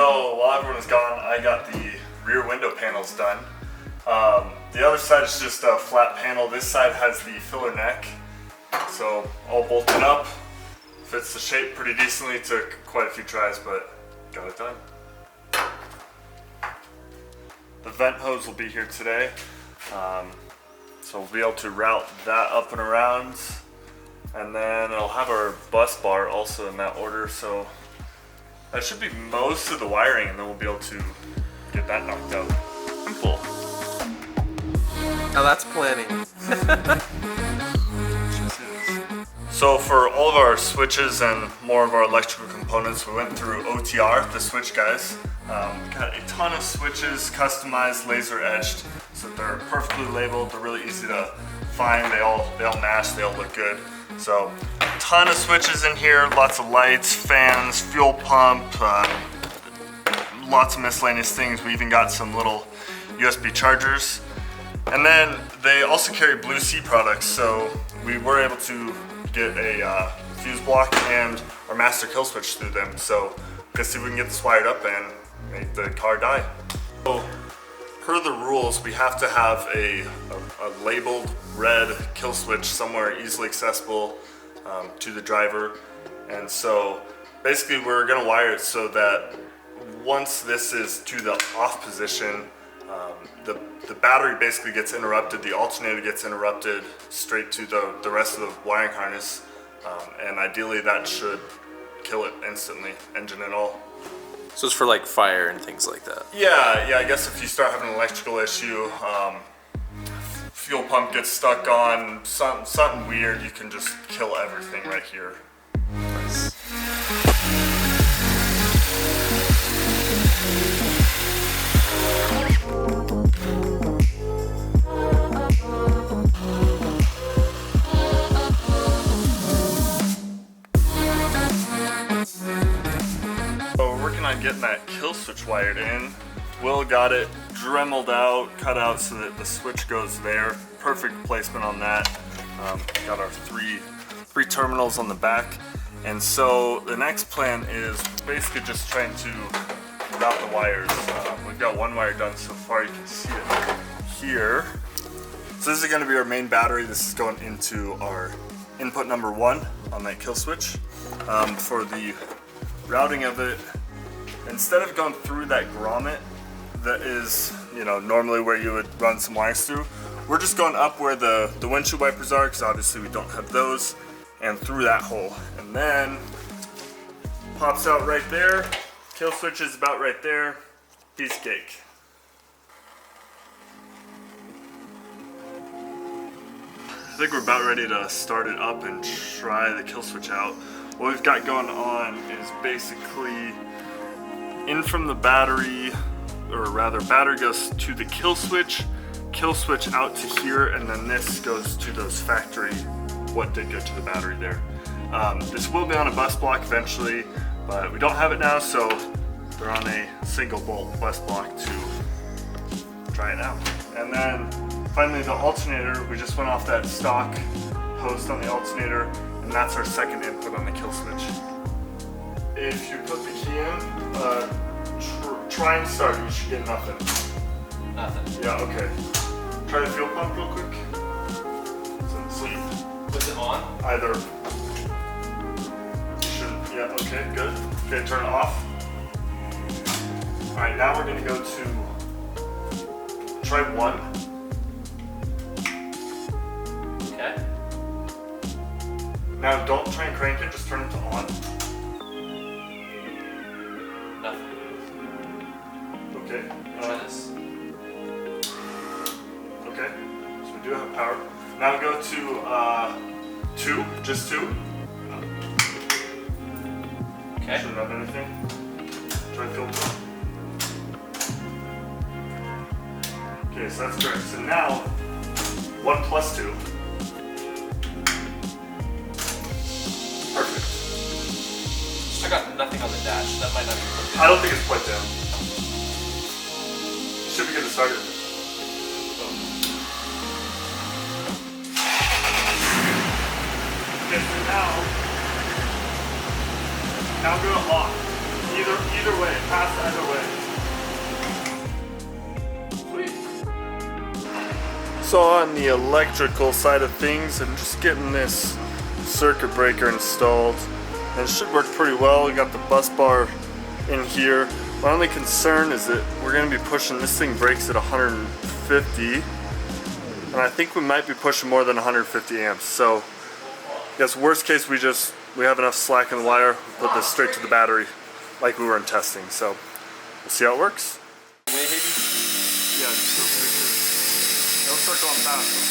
So while everyone was gone, I got the rear window panels done. The other side is just a flat panel. This side has the filler neck. So all bolted up, fits the shape pretty decently. Took quite a few tries, but got it done. The vent hose will be here today. So we'll be able to route that up and around. And then it'll have our bus bar also in that order. So that should be most of the wiring, and then we'll be able to get that knocked out. Simple. Now that's planning. So for all of our switches and more of our electrical components, we went through OTR, the switch guys. We got a ton of switches, customized, laser etched, so they're perfectly labeled. They're really easy to find. They all match. They all look good. So a ton of switches in here, lots of lights, fans, fuel pump, lots of miscellaneous things. We even got some little USB chargers. And then they also carry Blue Sea products, so we were able to get a fuse block and our master kill switch through them. So let's see if we can get this wired up and make the car die. So per the rules, we have to have a labeled red kill switch somewhere easily accessible to the driver. And so basically we're gonna wire it so that once this is to the off position, the battery basically gets interrupted, the alternator gets interrupted straight to the rest of the wiring harness. And ideally that should kill it instantly, engine and all. So it's for like fire and things like that. Yeah, I guess if you start having an electrical issue, fuel pump gets stuck on, something weird, you can just kill everything right here. Nice. On getting that kill switch wired in. Will got it dremeled out, cut out so that the switch goes there. Perfect placement on that. Got our three terminals on the back. And so the next plan is basically just trying to route the wires. We've got one wire done so far, you can see it here. So this is going to be our main battery. This is going into our input number 1 on that kill switch. For the routing of it, instead of going through that grommet that is, normally where you would run some wires through, we're just going up where the windshield wipers are, because obviously we don't have those, and through that hole. And then pops out right there. Kill switch is about right there. Piece of cake. I think we're about ready to start it up and try the kill switch out. What we've got going on is basically in from the battery, or rather battery goes to the kill switch out to here, and then this goes to those factory, what did go to the battery there. This will be on a bus block eventually, but we don't have it now, so they're on a single bolt bus block to try it out. And then finally the alternator, we just went off that stock host on the alternator, and that's our second input on the kill switch. If you put the key in, try and start, you should get nothing. Nothing. Yeah, okay. Try the fuel pump real quick. So you, was it on? either, you shouldn't, yeah, okay, good. Okay, turn it off. Alright, now we're gonna go to, try 1. Okay. Now don't try and crank it, just turn it to on. Nothing. Okay. Try this. Okay, so we do have power. Now go to 2, just 2. Okay. Shouldn't have anything. Try fuel pump. Okay, so that's correct. So now 1 plus 2. Perfect. I got nothing on the dash. That might not be plugged in. I don't think it's plugged in. Should be good to start it. Okay, so now go to off. Either way, pass either way. So on the electrical side of things, I'm just getting this circuit breaker installed. And it should work pretty well. We got the bus bar in here. My only concern is that we're gonna be pushing, this thing brakes at 150. And I think we might be pushing more than 150 amps. So I guess worst case, we have enough slack in the wire, put this straight to the battery like we were in testing. So we'll see how it works. Yeah, just go picture. It'll start going fast.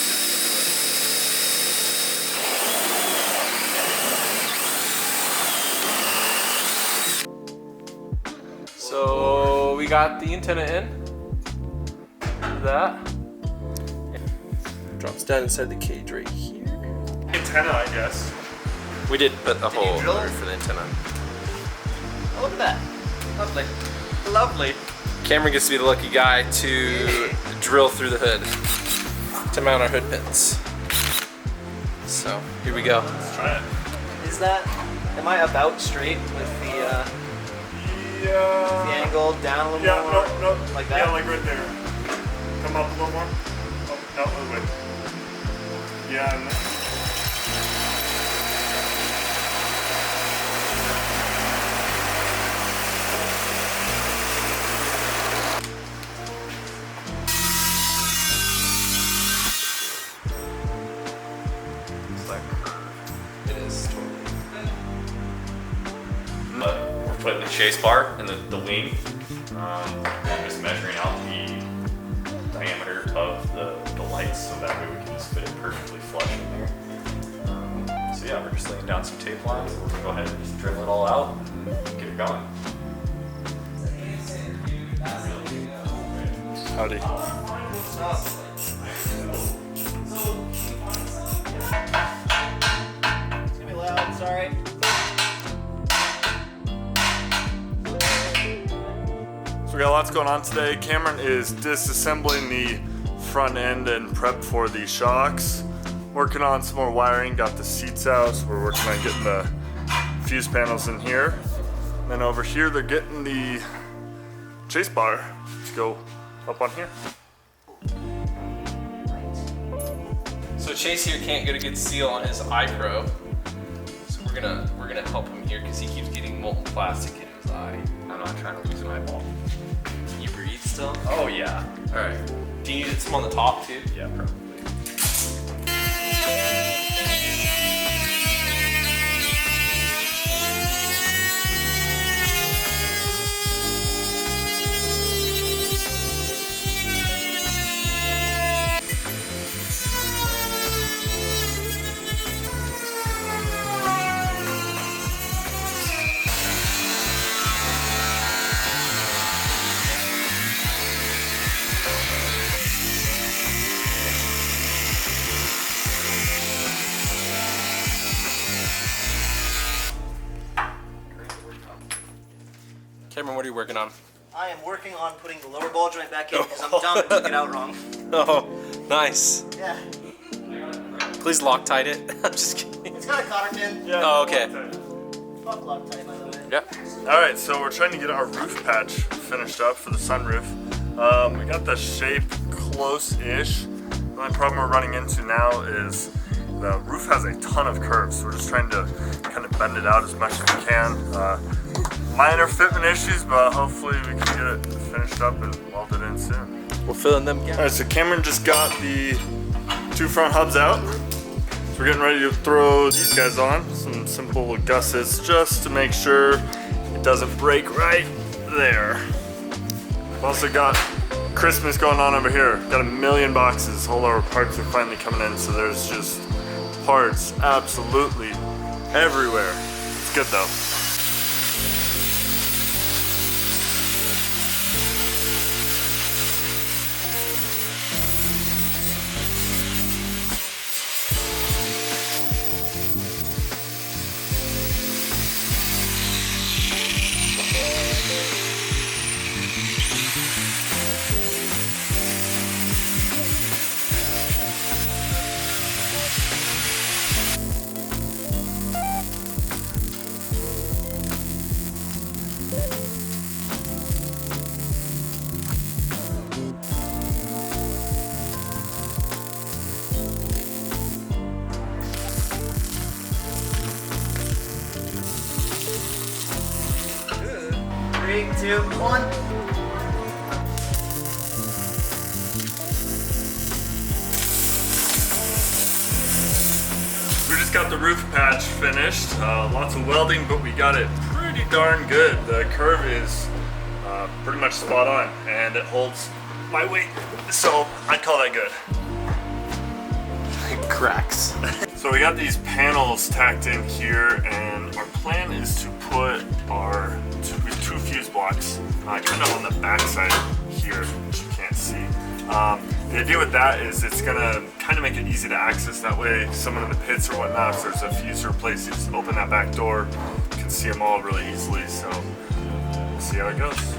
So we got the antenna in. That drops down inside the cage right here. Antenna, I guess. We did put a hole drill there it? for the antenna. Oh, look at that. Lovely. Lovely. Cameron gets to be the lucky guy to drill through the hood to mount our hood pins. So here we go. Let's try it. Is that, am I about straight with the angle down a little Yeah, more? no, Like that? Yeah, like right there. Come up a little more. Oh, no, wait. Yeah, and It is totally. We're putting the chase bar in the wing. I'm just measuring out the diameter of the lights so that way we can just fit it perfectly flush in there. So yeah, we're just laying down some tape lines. We're gonna go ahead and just drill it all out and get it going. howdy. It's gonna be loud, sorry. So we got lots going on today. Cameron is disassembling the front end and prep for the shocks. Working on some more wiring, got the seats out, so we're working on getting the fuse panels in here. And then over here, they're getting the chase bar to go up on here. So Chase here can't get a good seal on his iPro, so we're gonna help him here because he keeps getting molten plastic in his eye. I'm not trying to lose an eyeball. You breathe still? Oh yeah. All right. Do you need some on the top too? Yeah, probably. Cameron, what are you working on? I am working on putting the lower ball joint back in because I'm dumb and took it out wrong. Oh, nice. Yeah. Please Loctite it. I'm just kidding. It's got a cotter pin. Yeah. Oh, okay. Fuck Loctite, by the way. Yep. All right, so we're trying to get our roof patch finished up for the sunroof. We got the shape close-ish. The only problem we're running into now is the roof has a ton of curves. So we're just trying to kind of bend it out as much as we can. Minor fitment issues, but hopefully we can get it finished up and welded in soon. We'll fill in them gaps. All right, so Cameron just got the two front hubs out. So we're getting ready to throw these guys on. Some simple gussets just to make sure it doesn't break right there. We've also got Christmas going on over here. Got a million boxes. All our parts are finally coming in, so there's just parts absolutely everywhere. It's good though. 3, 2, 1. We just got the roof patch finished. Lots of welding, but we got it pretty darn good. The curve is pretty much spot on, and it holds my weight, so I'd call that good. It cracks. So we got these panels tacked in here, and our plan is to put our two fuse blocks kind of on the back side here, which you can't see. The idea with that is it's gonna kind of make it easy to access. That way, someone in the pits or whatnot, if there's a fuse to replace, you just open that back door, you can see them all really easily. So we'll see how it goes.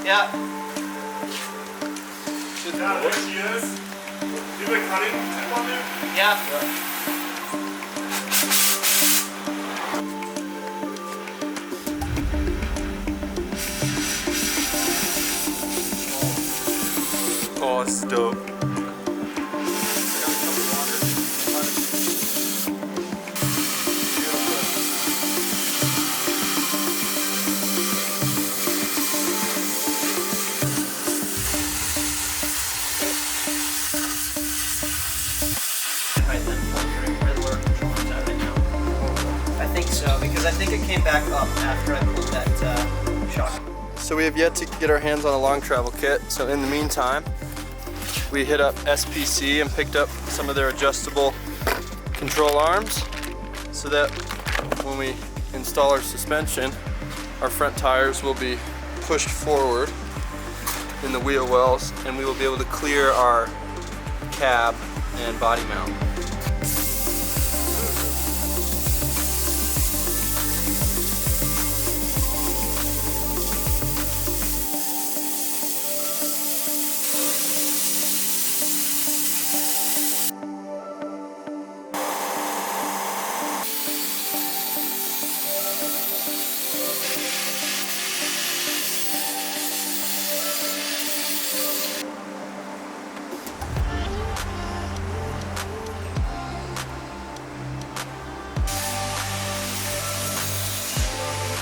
Yeah. There she is. Do the cutting tip on there? Yeah. Oh, it's dope. I think so, because I think it came back up after I pulled that shock. So we have yet to get our hands on a long travel kit. So in the meantime, we hit up SPC and picked up some of their adjustable control arms so that when we install our suspension, our front tires will be pushed forward in the wheel wells and we will be able to clear our cab and body mount.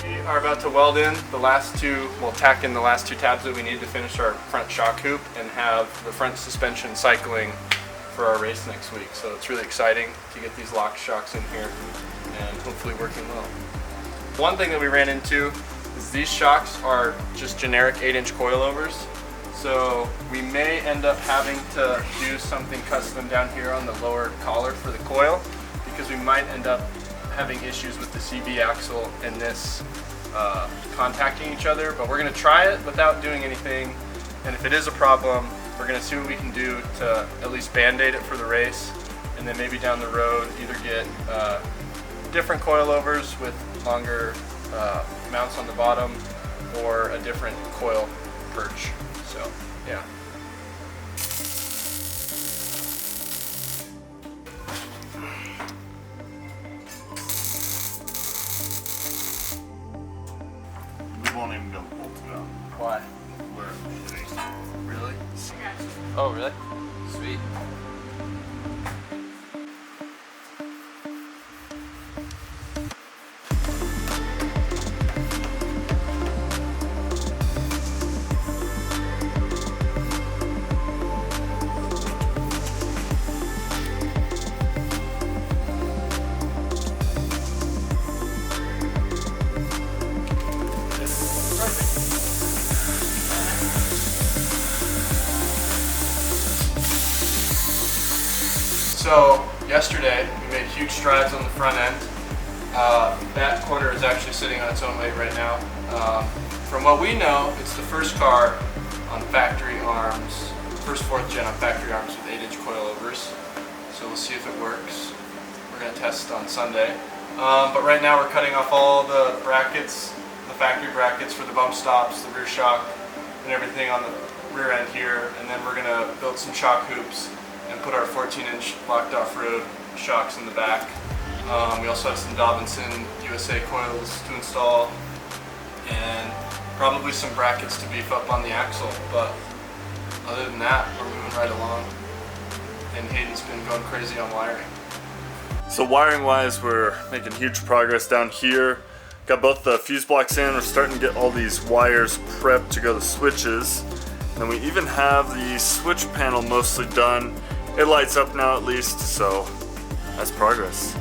We are about to weld in the last two, well, tack in the last two tabs that we need to finish our front shock hoop and have the front suspension cycling for our race next week. So it's really exciting to get these lock shocks in here and hopefully working well. One thing that we ran into is these shocks are just generic 8-inch coilovers. So we may end up having to do something custom down here on the lower collar for the coil because we might end up having issues with the CB axle and this contacting each other, but we're going to try it without doing anything, and if it is a problem, we're going to see what we can do to at least band-aid it for the race, and then maybe down the road either get different coilovers with longer mounts on the bottom or a different coil perch. So yeah. We won't even go pull it out. Why? We're shitty. Really? Oh, really? Sweet. So yesterday we made huge strides on the front end. That corner is actually sitting on its own weight right now. From what we know, it's the first car on factory arms first 4th gen on factory arms with 8-inch coilovers. So we'll see if it works. We're going to test on Sunday. But right now we're cutting off all the brackets, the factory brackets for the bump stops, the rear shock, and everything on the rear end here. And then we're going to build some shock hoops and put our 14-inch locked off-road shocks in the back. We also have some Dobinson USA coils to install, and probably some brackets to beef up on the axle. But other than that, we're moving right along. And Hayden's been going crazy on wiring. So wiring wise, we're making huge progress down here. Got both the fuse blocks in. We're starting to get all these wires prepped to go to switches. And then we even have the switch panel mostly done. It lights up now at least, so that's progress.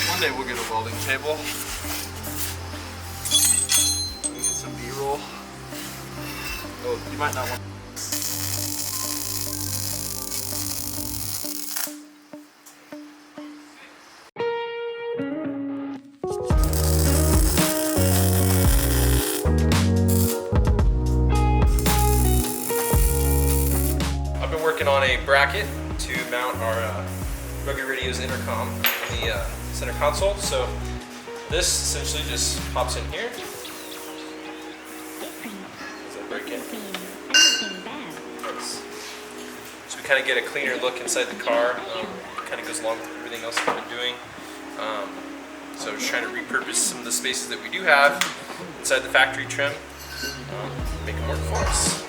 One day we'll get a welding table. Get some B-roll. Oh, you might not want. I've been working on a bracket to mount our Rugged Radio's intercom on the center console. So this essentially just pops in here. Does that break in? Nice. So we kind of get a cleaner look inside the car. Kind of goes along with everything else that we've been doing. So just trying to repurpose some of the spaces that we do have inside the factory trim, make them work for us.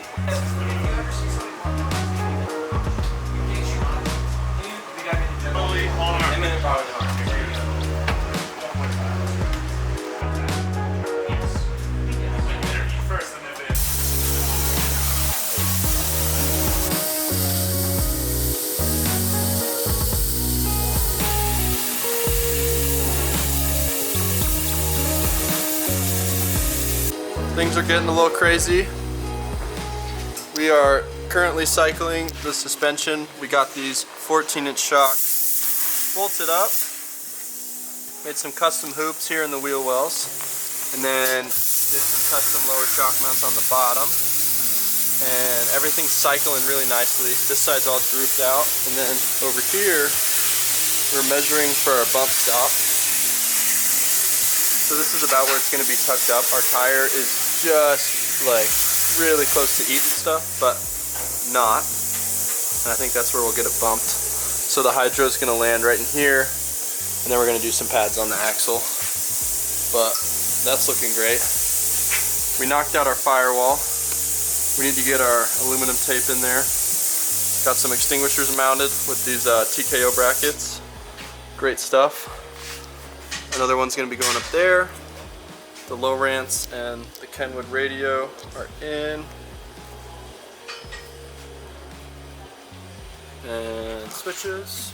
Things are getting a little crazy. We are currently cycling the suspension. We got these 14-inch shocks bolted up. Made some custom hoops here in the wheel wells. And then did some custom lower shock mounts on the bottom. And everything's cycling really nicely. This side's all drooped out. And then over here, we're measuring for our bump stop. So this is about where it's going to be tucked up. Our tire is just like really close to eating stuff, but not. And I think that's where we'll get it bumped. So the hydro is going to land right in here, and then we're going to do some pads on the axle. But that's looking great. We knocked out our firewall. We need to get our aluminum tape in there. Got some extinguishers mounted with these TKO brackets. Great stuff. Another one's going to be going up there. The low rants and the Kenwood radio are in. And switches.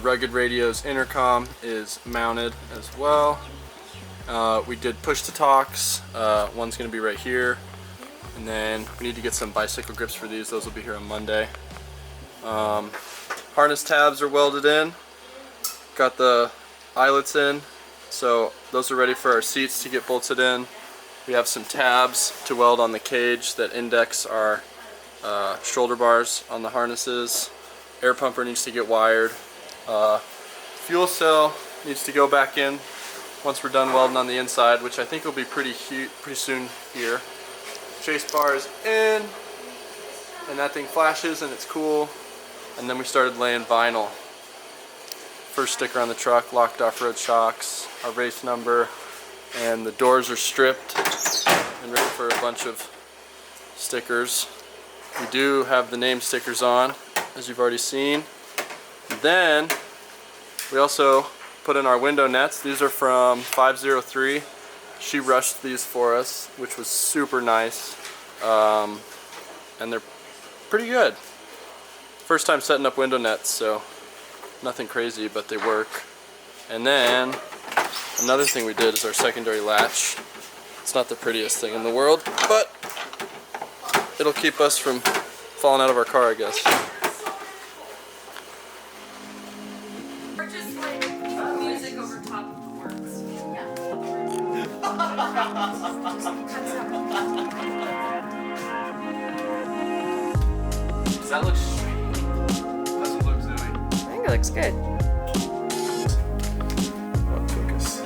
Rugged Radio's intercom is mounted as well. We did push to talks. One's going to be right here. And then we need to get some bicycle grips for these. Those will be here on Monday. Harness tabs are welded in. Got the eyelets in, so those are ready for our seats to get bolted in. We have some tabs to weld on the cage that index our shoulder bars on the harnesses. Air pumper needs to get wired. Fuel cell needs to go back in once we're done welding on the inside, which I think will be pretty soon here. Chase bar is in, and that thing flashes and it's cool. And then we started laying vinyl. First sticker on the truck, locked off-road shocks, our race number, and the doors are stripped and ready for a bunch of stickers. We do have the name stickers on, as you've already seen. And then we also put in our window nets. These are from 503. She rushed these for us, which was super nice. And they're pretty good. First time setting up window nets, so nothing crazy, but they work. And then another thing we did is our secondary latch. It's not the prettiest thing in the world, but it'll keep us from falling out of our car, I guess. Or just like music over top of the words. Does that look sweet? Doesn't look Zoe. I think it looks good. Focus.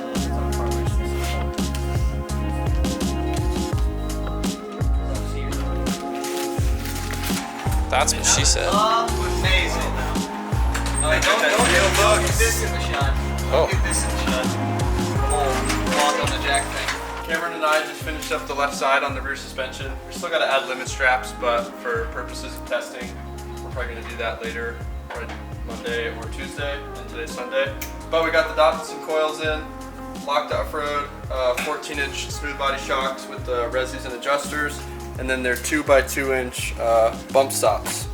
That's what she said. Amazing. Don't get this in the shot. Oh. Get this in the shot. Lock on the jack thing. Cameron and I just finished up the left side on the rear suspension. We still got to add limit straps, but for purposes of testing, we're probably going to do that later, probably Monday or Tuesday, and today's Sunday. But we got the dots and coils in, locked Offroad, 14-inch smooth body shocks with the resis and adjusters, and then they're 2x2-inch bump stops.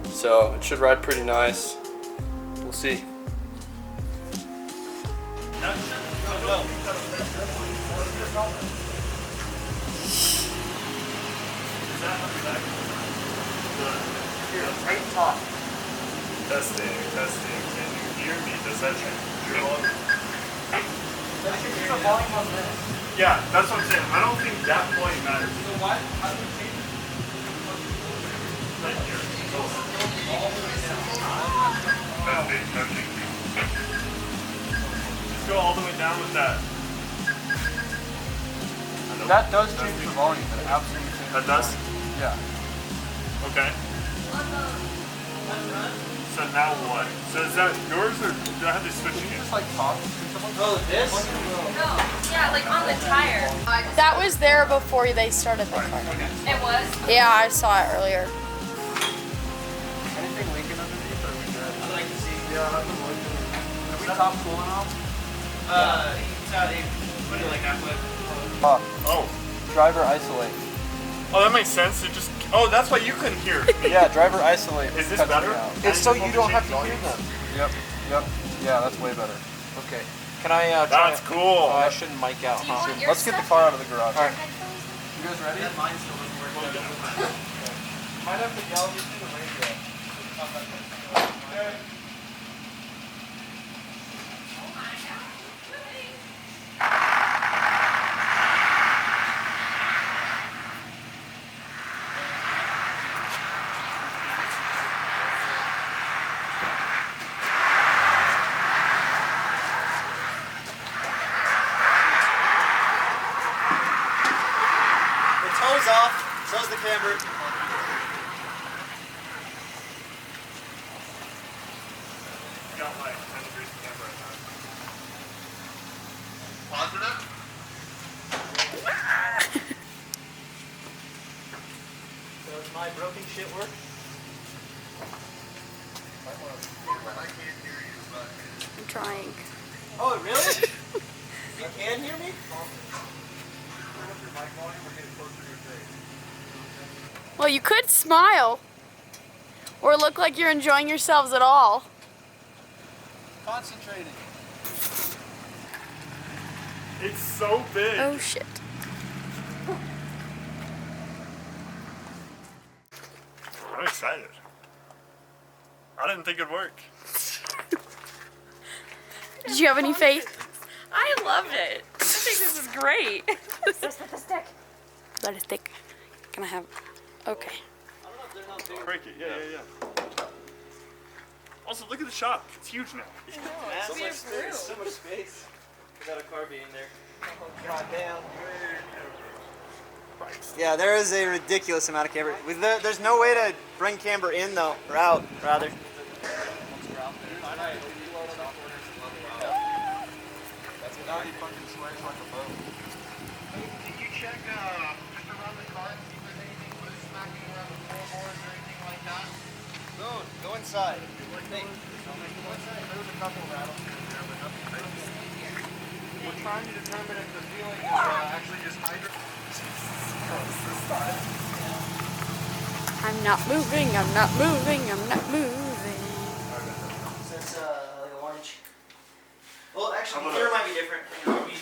So it should ride pretty nice. We'll see. Right top. Testing. Can you hear me? Does that change? The volume on this. Yeah, that's what I'm saying. I don't think that volume matters. So why? How do we change it? Right here. Testing. Just go all the way down with that. That does change the volume. It absolutely changes. That does? Yeah. Okay. So now what? So is that yours or do I have to switch again? Just like talk. Oh, this? No, yeah, like on the tire. That was there before they started the car. It was? Yeah, I saw it earlier. Anything leaking underneath or are we good? I'd like to see. Yeah, nothing leaking. Are we top cooling off? They put it like halfway. Oh. Driver isolate. Oh, that makes sense. It just. Oh, that's why you couldn't hear me. Yeah, driver isolate. Is this cuts better? me out. It's so you don't have to hear them. Yep. Yeah, that's way better. Okay. Can I That's cool. I shouldn't mic out, Do you huh? want your Let's get the stuff? car out of the garage. Alright. You guys ready? That mine still doesn't work. Might have to yell just in the radio. Okay. The toe's off, so's the camber. Got my 10 degrees camera on. Does my broken shit work? I'm trying. Oh, really? You can hear me? Well, you could smile. Or look like you're enjoying yourselves at all. Concentrating. It's so big. Oh shit. I'm excited. I didn't think it'd work. Did you have any faith? I loved it. I think this is great. Just with the stick. Let it stick. Can I have? Okay. Break it. Yeah. Also, look at the shop. It's huge now. So much space. So much space. Without a car being there. Oh, goddamn. Yeah, there is a ridiculous amount of camber. There's no way to bring camber in though, or out, rather. Now he fucking sways like a boat. Did you check just around the car and see if there's anything loose smacking around the floorboards or anything like that? Go inside. There's a couple rattles in there, but nothing crazy. We're trying to determine if the feeling is I'm not moving, I'm not moving, I'm not moving. So it's like an orange. Well, actually, here might be different.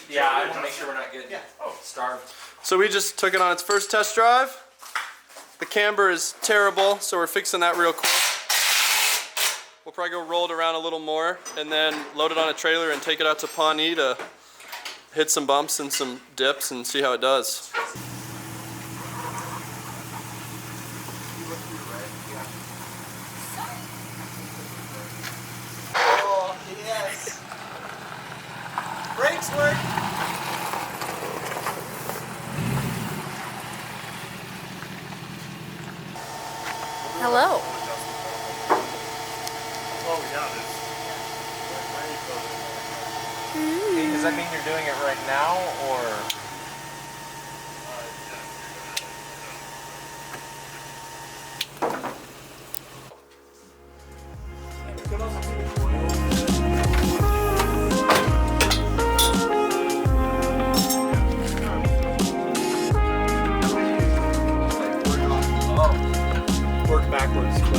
Yeah, I want to make sure we're not getting Yeah. starved. So we just took it on its first test drive. The camber is terrible, so we're fixing that real quick. We'll probably go roll it around a little more and then load it on a trailer and take it out to Pawnee to hit some bumps and some dips and see how it does. Oh, yes. Brakes work. Hello. Oh, yeah, Hey, does that mean you're doing it right now, or? Work backwards.